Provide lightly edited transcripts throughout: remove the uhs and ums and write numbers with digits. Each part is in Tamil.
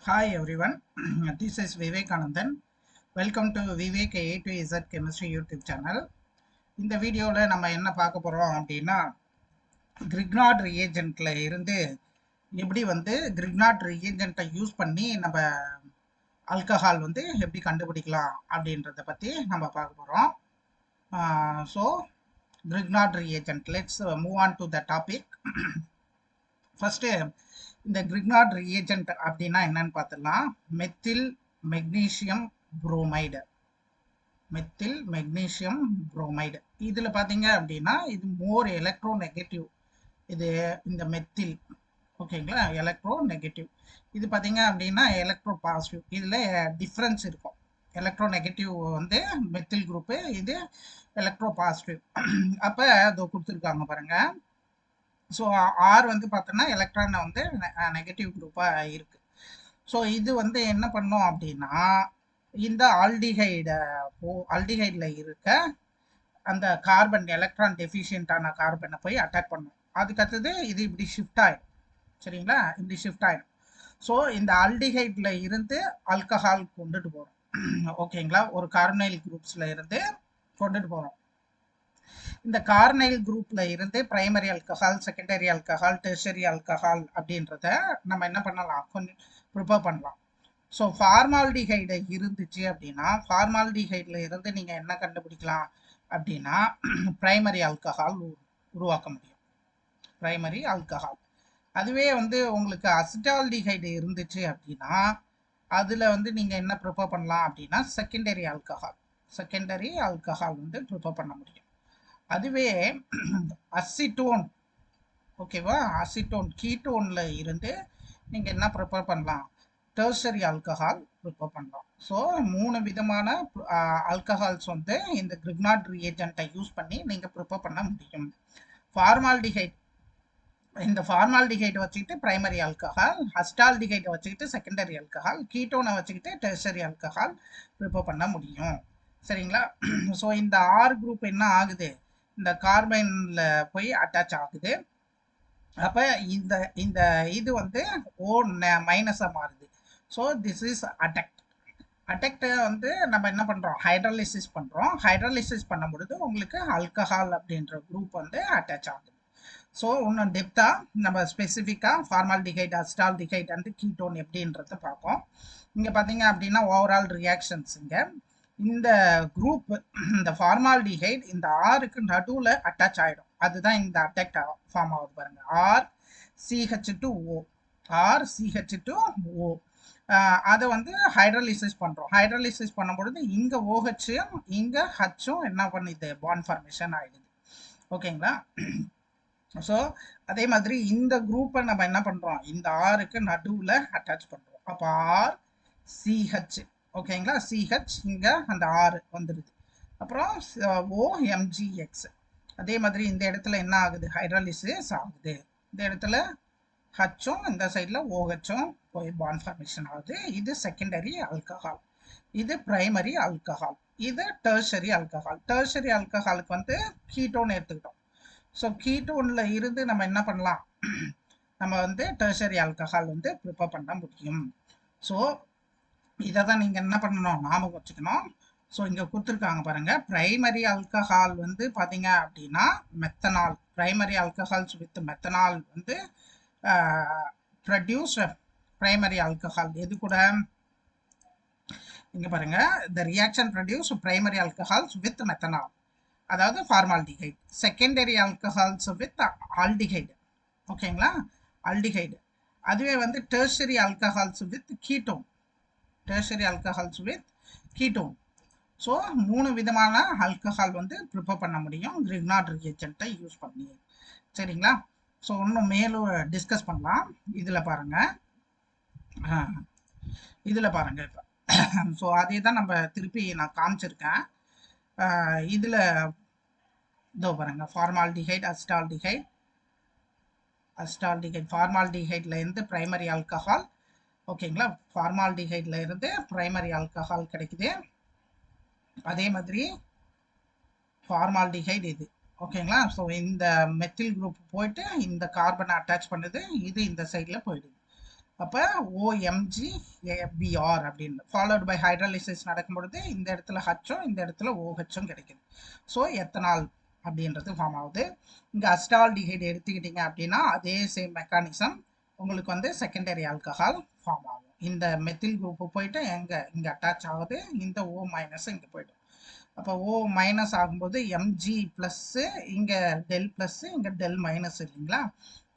Hi everyone, this is Vivekanandan. Welcome to Vivek A to Z Chemistry YouTube channel. இந்த வீடியோவில் நம்ம என்ன பார்க்க போகிறோம் அப்படின்னா கிரிக்னாட் ரியேஜென்ட்ல இருந்து எப்படி கிரிக்னாட் ரியேஜென்ட்டை யூஸ் பண்ணி நம்ம ஆல்கஹால் எப்படி கண்டுபிடிக்கலாம் அப்படின்றத பற்றி நம்ம பார்க்க போகிறோம். So Grignard reagent, let's move on to the topic. First இந்த கிரிக்னாட் ரியேஜென்ட் அப்படின்னா என்னன்னு பார்த்துடலாம். Methyl magnesium bromide, methyl magnesium bromide. இதில் பார்த்தீங்க அப்படின்னா இது மோர் எலக்ட்ரோ நெகட்டிவ். இது இந்த மெத்தில் ஓகேங்களா, எலக்ட்ரோ நெகட்டிவ். இது பார்த்தீங்க அப்படின்னா எலக்ட்ரோ பாசிட்டிவ். இதில் டிஃப்ரென்ஸ் இருக்கும். எலக்ட்ரோ நெகட்டிவ் மெத்தில் குரூப்பு, இது எலக்ட்ரோ பாசிட்டிவ். அப்போ அதை கொடுத்துருக்காங்க பாருங்கள். ஸோ ஆர் பார்த்தோன்னா எலக்ட்ரான் நெகட்டிவ் குரூப்பாக இருக்குது. ஸோ இது என்ன பண்ணோம் அப்படின்னா இந்த ஆல்டிஹைடில் இருக்க அந்த கார்பன் எலக்ட்ரான் டெஃபிஷியண்டான கார்பனை போய் அட்டாக் பண்ணும். அதுக்கடுத்தது இது இப்படி ஷிஃப்ட் ஆகிடும். சரிங்களா, இப்படி ஷிஃப்ட் ஆகிடும். ஸோ இந்த ஆல்டிஹைடில் இருந்து ஆல்கஹால் கொண்டுட்டு போகிறோம். ஓகேங்களா, ஒரு கார்பனைல் குரூப்ஸில் இருந்து கொண்டுட்டு போகிறோம். இந்த கார்னைல் குரூப்ல இருந்து primary alcohol, secondary alcohol, tertiary alcohol அப்படின்றத நம்ம என்ன பண்ணலாம், கொஞ்சம் ப்ரிப்பேர் பண்ணலாம். ஸோ ஃபார்மால்டிஹைடு இருந்துச்சு அப்படின்னா ஃபார்மால்டிஹைடில் இருந்து நீங்கள் என்ன கண்டுபிடிக்கலாம் அப்படின்னா பிரைமரி ஆல்கஹால் உருவாக்க முடியும், பிரைமரி ஆல்கஹால். அதுவே உங்களுக்கு அசிட்டால்டிஹைடு இருந்துச்சு அப்படின்னா அதில் நீங்கள் என்ன ப்ரிப்பேர் பண்ணலாம் அப்படின்னா செகண்டரி ஆல்கஹால் ப்ரிப்பேர் பண்ண முடியும். அதுவே அசிட்டோன், ஓகேவா, அசிட்டோன் கீட்டோன்ல இருந்து நீங்கள் என்ன ப்ரிப்பேர் பண்ணலாம், டெர்ஷரி ஆல்கஹால் ப்ரிப்பேர் பண்ணலாம். ஸோ 3 விதமான ஆல்கஹால்ஸ் இந்த கிரிக்னாட் ரியேஜென்ட்டை யூஸ் பண்ணி நீங்கள் ப்ரிப்பேர் பண்ண முடியும். ஃபார்மால்டிஹைட், இந்த ஃபார்மால்டிஹைடை வச்சுக்கிட்டு பிரைமரி ஆல்கஹால், அசிட்டால்டிஹைடை வச்சுக்கிட்டு செகண்டரி ஆல்கஹால், கீட்டோனை வச்சுக்கிட்டு டெர்ஷரி ஆல்கஹால் ப்ரிப்பேர் பண்ண முடியும். சரிங்களா. ஸோ இந்த ஆர் குரூப் என்ன ஆகுது, இந்த கார்பனில் போய் அட்டாச் ஆகுது. அப்போ இந்த இந்த இது ஓ மைனஸாக மாறுது. So this is adduct. அடெக்டை நம்ம என்ன பண்ணுறோம், ஹைட்ராலிசிஸ் பண்ணுறோம். ஹைட்ராலிசிஸ் பண்ணும் பொழுது உங்களுக்கு ஆல்கஹால் அப்படின்ற குரூப் அட்டாச் ஆகுது. ஸோ இன்னும் டெப்த்தாக நம்ம ஸ்பெசிஃபிக்காக ஃபார்மால்டிஹைட், அசிட்டால்டிஹைட் அண்ட் கீட்டோன் எப்படின்றத பார்ப்போம். இங்கே பார்த்தீங்க அப்படின்னா ஓவரால் ரியாக்ஷன்ஸ் இந்த குரூப், இந்த ஃபார்மால்டிஹைட் இந்த ஆருக்கு நடுவில் அட்டாச் ஆகிடும். அதுதான் இந்த அட்டாக் ஃபார்ம் ஆகுது பாருங்க, RCH2O, RCH2O. அதை ஹைட்ராலிசிஸ் பண்ணுறோம். ஹைட்ராலிசிஸ் பண்ணும் பொழுது இங்கே OH-ம் இங்கே ஹச்சும் என்ன பண்ணுது, பாண்ட் ஃபார்மேஷன் ஆகிடுது. ஓகேங்களா. ஸோ அதே மாதிரி இந்த குரூப்பை நம்ம என்ன பண்ணுறோம், இந்த ஆருக்கு நடுவில் அட்டாச் பண்ணுறோம். அப்போ RCH, ஓகேங்களா, CH இங்கே அந்த ஆறு வந்துடுது. அப்புறம் OMGX. அதே மாதிரி இந்த இடத்துல என்ன ஆகுது, ஹைட்ராலிசிஸ் ஆகுது. இந்த இடத்துல ஹச்சும் இந்த சைடில் OHும் போய் பாண்ட் ஃபார்மேஷன் ஆகுது. இது செகண்டரி ஆல்கஹால், இது பிரைமரி ஆல்கஹால், இது டெர்ஷரி ஆல்கஹால். டெர்ஷரி ஆல்கஹாலுக்கு கீட்டோன் எடுத்துக்கிட்டோம். ஸோ கீட்டோனில் இருந்து நம்ம என்ன பண்ணலாம், நம்ம டெர்ஷரி ஆல்கஹால் ப்ரிப்பேர் பண்ண முடியும். ஸோ இதை தான் நீங்கள் என்ன பண்ணணும், ஞாபகம் வச்சுக்கணும். ஸோ இங்கே கொடுத்துருக்காங்க பாருங்கள், பிரைமரி ஆல்கஹால் பார்த்தீங்க அப்படின்னா methanal, primary alcohols with methanal produce primary alcohol. எது கூட இங்கே பாருங்கள், the reaction produce primary alcohols with methanal, அதாவது formaldehyde. Secondary alcohols with aldehyde, ஓகேங்களா, ஆல்டிஹைடு. அதுவே tertiary alcohols with ketone, tertiary alcohols with ketone. So 3 விதமான ஆல்கஹால் ப்ரிப்பேர் பண்ண முடியும் கிரிக்னாட் ரியேஜென்ட்டை யூஸ் பண்ணி. சரிங்களா. ஸோ இன்னும் மேலும் டிஸ்கஸ் பண்ணலாம். இதில் பாருங்கள், இதில் பாருங்கள் இப்போ. ஸோ அதே தான் நம்ம திருப்பி நான் காமிச்சிருக்கேன். இதில் இதோ பாருங்கள், ஃபார்மால்டிஹைட், அசிட்டால்டிஹைட், ஃபார்மால்டிஹைடில் இருந்து பிரைமரி ஆல்கஹால், ஓகேங்களா, ஃபார்மால்டிஹைடில் இருந்து பிரைமரி ஆல்கஹால் கிடைக்குது. அதே மாதிரி ஃபார்மால்டிஹைடு இது, ஓகேங்களா. ஸோ இந்த மெத்தில் குரூப் போயிட்டு இந்த கார்பனை அட்டாச் பண்ணுது, இது இந்த சைடில் போயிடுது. அப்போ OMgBr அப்படின்னு ஃபாலோட் பை ஹைட்ராலிசிஸ் நடக்கும்பொழுது இந்த இடத்துல ஹச்சும் இந்த இடத்துல OHும் கிடைக்குது. ஸோ எத்தனால் அப்படின்றது ஃபார்ம் ஆகுது. இங்கே அசிட்டால்டிஹைடு எடுத்துக்கிட்டிங்க அப்படின்னா அதே சேம் மெக்கானிசம் உங்களுக்கு வந்து செகண்டரி ஆல்கஹால் ஃபார்ம் ஆகும். இந்த மெத்தில் குரூப்பு போயிட்டு இங்கே அட்டாச் ஆகுது, இந்த O மைனஸ் இங்கே போய்டும். அப்போ O மைனஸ் ஆகும்போது Mg ப்ளஸ்ஸு இங்கே டெல் ப்ளஸ்ஸு இங்கே டெல் மைனஸ் இல்லைங்களா.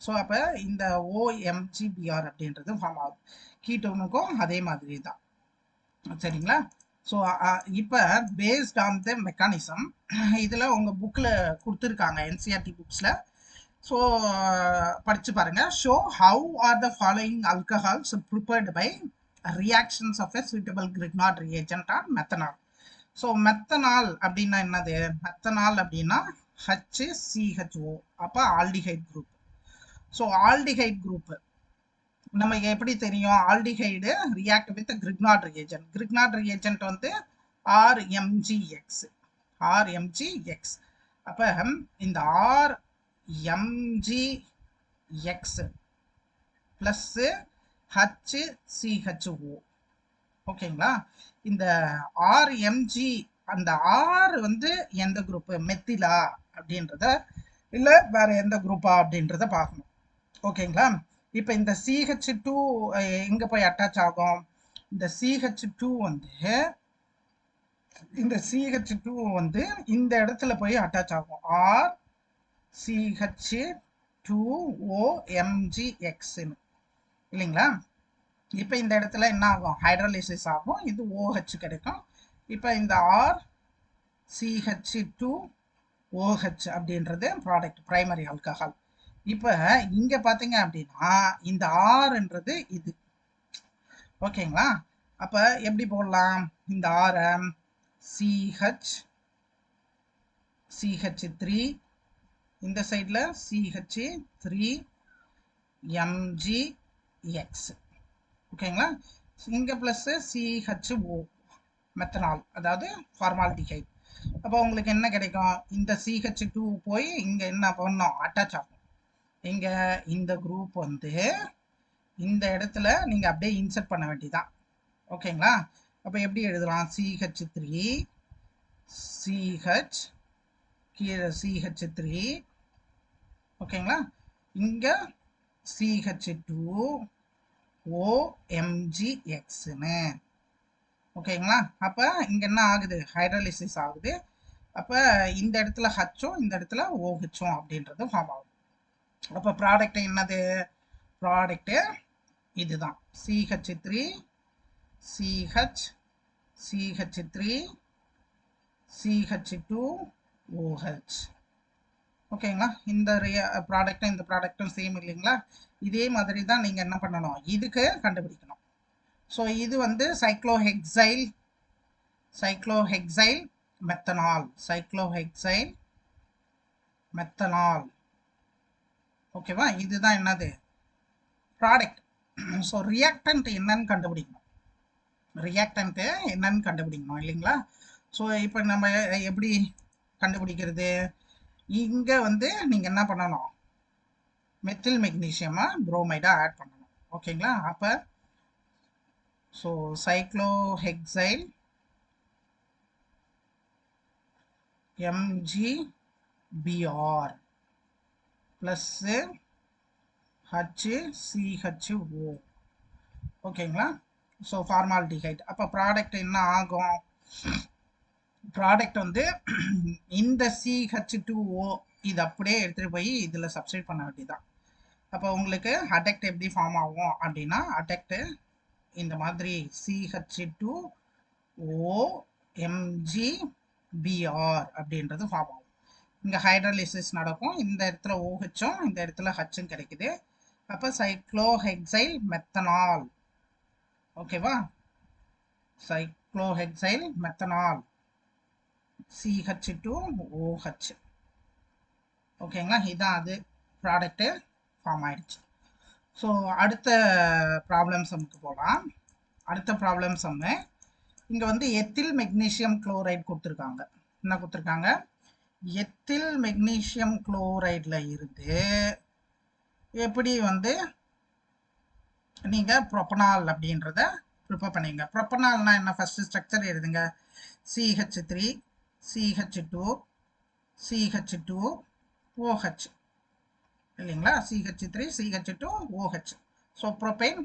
ஸோ அப்போ இந்த OMgBr அப்படின்றது ஃபார்ம் ஆகுது. கீட்டோனுக்கும் அதே மாதிரி தான், சரிங்களா. ஸோ இப்போ பேஸ்ட் ஆன் த மெக்கானிசம் இதில் உங்கள் புக்கில் கொடுத்துருக்காங்க NCERT புக்ஸில். ஸோ படித்து பாருங்கள். Show how are the following alcohols prepared by reactions of a suitable Grignard reagent on methanal. So methanal அப்படின்னா என்னது? மெத்தனால் அப்படின்னா HCHO, அப்போ aldehyde group. So aldehyde group நமக்கு எப்படி தெரியும்? Aldehyde react with Grignard reagent. Grignard reagent வந்து RMgX. அப்போ இந்த RMgX ப்ளஸ்ஸு HCHO, ஓகேங்களா. இந்த RMg அந்த R வந்து எந்த குரூப்பு? மெத்திலா அப்படின்றத இல்லை வேற எந்த குரூப்பா அப்படின்றத பார்க்கணும், ஓகேங்களா. இப்போ இந்த CH2 எங்கே போய் அட்டாச் ஆகும்? இந்த CH2 வந்து இந்த இடத்துல போய் அட்டாச் ஆகும். RCH2OMgXன்னு இல்லைங்களா. இப்போ இந்த இடத்துல என்ன ஆகும்? ஹைட்ராலிசிஸ் ஆகும், இது OH கிடைக்கும். இப்போ இந்த RCH2OH அப்படின்றது ப்ராடக்ட், பிரைமரி ஆல்கஹால். இப்போ இங்கே பார்த்தீங்க அப்படின்னா இந்த ஆர்ன்றது இது, ஓகேங்களா. அப்போ எப்படி போடலாம்? இந்த ஆரம் CH3, இந்த சைடில் CH3MgX, ஓகேங்களா. இங்கே ப்ளஸ்ஸு CHO மெத்தனால், அதாவது ஃபார்மால்டிஹைட். அப்போ உங்களுக்கு என்ன கிடைக்கும்? இந்த CH2 போய் இங்கே என்ன பண்ணோம்? அட்டாச் ஆகும். இங்கே இந்த குரூப் வந்து இந்த இடத்துல நீங்கள் அப்படியே இன்சர்ட் பண்ண வேண்டியதான், ஓகேங்களா. அப்போ எப்படி எழுதலாம்? CH3 CH கீழே CH3, ஓகேங்களா. இங்கே CH2 OMgXன்னு, ஓகேங்களா. அப்போ இங்கே என்ன ஆகுது? ஹைட்ராலிசிஸ் ஆகுது. அப்போ இந்த இடத்துல ஹச்சும் இந்த இடத்துல OHும் அப்படின்றது ஃபார்ம் ஆகுது. அப்போ ப்ராடக்ட் என்னது? ப்ராடக்ட்டு இதுதான், CH3 CH CH3 CH2OH, ஓகேங்களா. இந்த ப்ராடக்ட்டும் இந்த ப்ராடக்ட்டும் சேம் இல்லைங்களா. இதே மாதிரி தான் நீங்கள் என்ன பண்ணணும்? இதுக்கு கண்டுபிடிக்கணும். ஸோ இது வந்து சைக்ளோஹெக்சைல் மெத்தனால், ஓகேவா. இதுதான் என்னது? ப்ராடக்ட். ஸோ ரியாக்டன்ட் என்னன்னு கண்டுபிடிக்கணும் இல்லைங்களா. ஸோ இப்போ நம்ம எப்படி கண்டுபிடிக்கிறது? இங்கே வந்து நீங்கள் என்ன பண்ணணும்? மெத்தில் மெக்னீஷியமா புரோமைடா ஆட் பண்ணணும், ஓகேங்களா. அப்போ ஸோ சைக்ளோஹெக்சைல் MgBr ப்ளஸ்ஸு HCHO, ஓகேங்களா. So formaldehyde. அப்போ ப்ராடக்ட் என்ன ஆகும்? ப்ராடக்ட் வந்து இந்த CH2O இது அப்படியே எடுத்துகிட்டு போய் இதில் சப்ஸ்டிட் பண்ண வேண்டியதான். அப்போ உங்களுக்கு அடெக்ட் எப்படி ஃபார்ம் ஆகும் அப்படின்னா, அடெக்ட்டு இந்த மாதிரி CH2OMgBr அப்படின்றது ஃபார்ம் ஆகும். இங்கே ஹைட்ராலிசிஸ் நடக்கும், இந்த இடத்துல OHும் இந்த இடத்துல ஹச்சும் கிடைக்குது. அப்போ சைக்ளோஹெக்சைல் மெத்தனால், ஓகேவா. சைக்ளோஹெக்சைல் மெத்தனால் CH2OH, ஓகேங்களா. இதான் அது ப்ராடக்ட்டு ஃபார்ம் ஆயிடுச்சு. ஸோ அடுத்த ப்ராப்ளம் சம்முக்கு போகலாம். அடுத்த ப்ராப்ளம் சம்மு இங்கே வந்து எத்தில் மெக்னீஷியம் குளோரைடு கொடுத்துருக்காங்க. என்ன கொடுத்துருக்காங்க? எத்தில் மெக்னீஷியம் குளோரைடில் இருந்து எப்படி வந்து நீங்கள் ப்ரொப்பனால் அப்படின்றத ப்ரிப்பேர் பண்ணிங்க. ப்ரொப்பனால்னா என்ன? ஃபஸ்ட்டு ஸ்ட்ரக்சர் எழுதுங்க. CH3 CH2 CH2 OH இல்லைங்களா? CH3 CH2 OH. So propane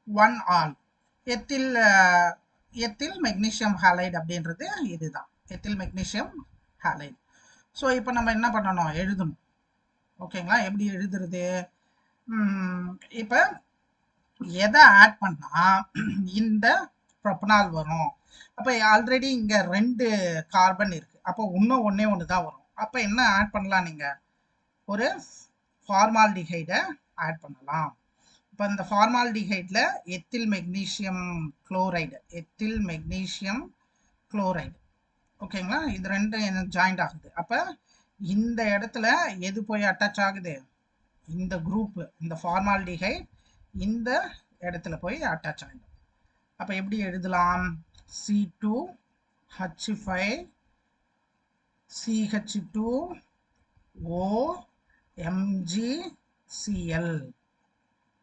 1 all. Ethyl ethyl magnesium halide அப்படின்றது இதுதான், எத்தில் மெக்னீஷியம் ஹாலைடு. ஸோ இப்போ நம்ம என்ன பண்ணணும்? எழுதணும். ஓகேங்களா? எப்படி எழுதுறது? இப்போ எதை ஆட் பண்ணால் இந்த ப்ரொப்பனால் வரும்? அப்போ ஆல்ரெடி இங்கே 2 கார்பன் இருக்குது, அப்போ இன்னும் ஒன்றே ஒன்று தான் வரும். அப்போ என்ன ஆட் பண்ணலாம்? நீங்கள் ஒரு ஃபார்மால்டிஹைடை ஆட் பண்ணலாம். இப்போ இந்த ஃபார்மால்டிஹைடில் ethyl magnesium chloride, ethyl magnesium chloride, ஓகேங்களா? இது 2 ஜாயிண்ட் ஆகுது. அப்போ இந்த இடத்துல எது போய் அட்டாச் ஆகுது? இந்த குரூப், இந்த ஃபார்மால்டிஹைட் இந்த இடத்துல போய் அட்டாச் ஆகிடும். அப்போ எப்படி எழுதலாம்? C2H5 CH2 OMgCl.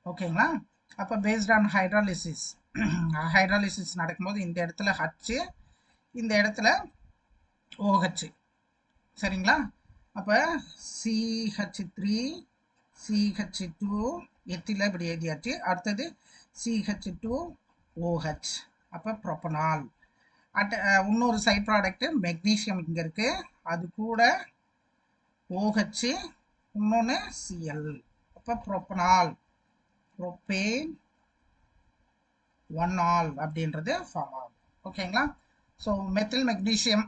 ஓகேங்களா? அப்போ பேஸ்ட் ஆன் ஹைட்ராலிசிஸ், ஹைட்ராலிசிஸ் நடக்கும்போது இந்த இடத்துல H, இந்த இடத்துல OH, சரிங்களா? அப்போ CH3 CH2 எத்தில் இப்படி எழுதியாச்சு. அடுத்தது CH2OH. அப்போ ப்ரொப்பனால். இன்னொரு சைட் ப்ராடக்ட் மெக்னீஷியம் இங்கே இருக்குது, அது கூட OH, இன்னொன்று Cl. அப்போ ப்ரொப்பனால், ப்ரோபேன் 1 ஆல் அப்படின்றது ஃபார்ம் ஆகும். ஓகேங்களா? ஸோ மெத்தில் மெக்னீஷியம்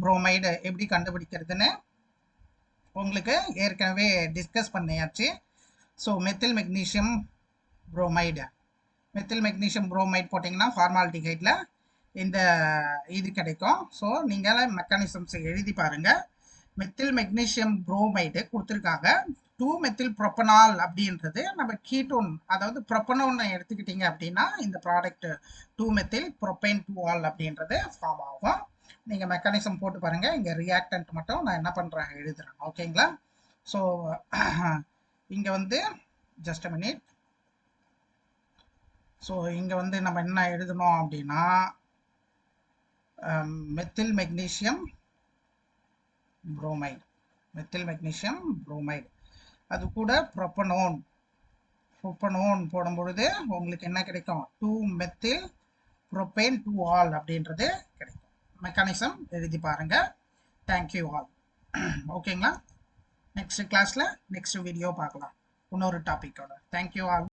புரோமைடு எப்படி கண்டுபிடிக்கிறதுன்னு உங்களுக்கு ஏற்கனவே டிஸ்கஸ் பண்ணியாச்சு. So methyl magnesium bromide, methyl magnesium bromide போட்டிங்கன்னா ஃபார்மால்டிஹைடில் இந்த இது கிடைக்கும். ஸோ நீங்கள் மெக்கானிசம்ஸ் எழுதி பாருங்கள். மெத்தில் மெக்னீஷியம் புரோமைடு கொடுத்துருக்காங்க. 2-மெத்தில் ப்ரொப்பனால் அப்படின்றது நம்ம கீட்டோன், அதாவது ப்ரொப்பனோன்னு எடுத்துக்கிட்டிங்க அப்படின்னா இந்த ப்ராடக்ட் 2-மெத்தில் ப்ரொப்பேன் 2 ஆல் அப்படின்றது ஃபார்ம் ஆகும். நீங்கள் மெக்கானிசம் போட்டு பாருங்கள். இங்கே ரியாக்டன்ட் மட்டும் நான் என்ன பண்ணுறேன் எழுதுறேன். ஓகேங்களா? ஸோ இங்கே வந்து ஜஸ்ட் அ மினிட். ஸோ இங்கே வந்து நம்ம என்ன எழுதணும் அப்படின்னா methyl magnesium bromide, methyl magnesium bromide, அது கூட ப்ரொப்பனோன், ப்ரொப்பனோன் போடும் பொழுது உங்களுக்கு என்ன கிடைக்கும்? 2-மெத்தில் ப்ரோபேன் 2 ஆல் அப்படின்றது கிடைக்கும். மெக்கானிசம் எழுதி பாருங்க. Thank you all. ஓகேங்களா? நெக்ஸ்ட் கிளாஸில் நெக்ஸ்ட் வீடியோ பார்க்கலாம் இன்னொரு டாப்பிக்கோட. Thank you all.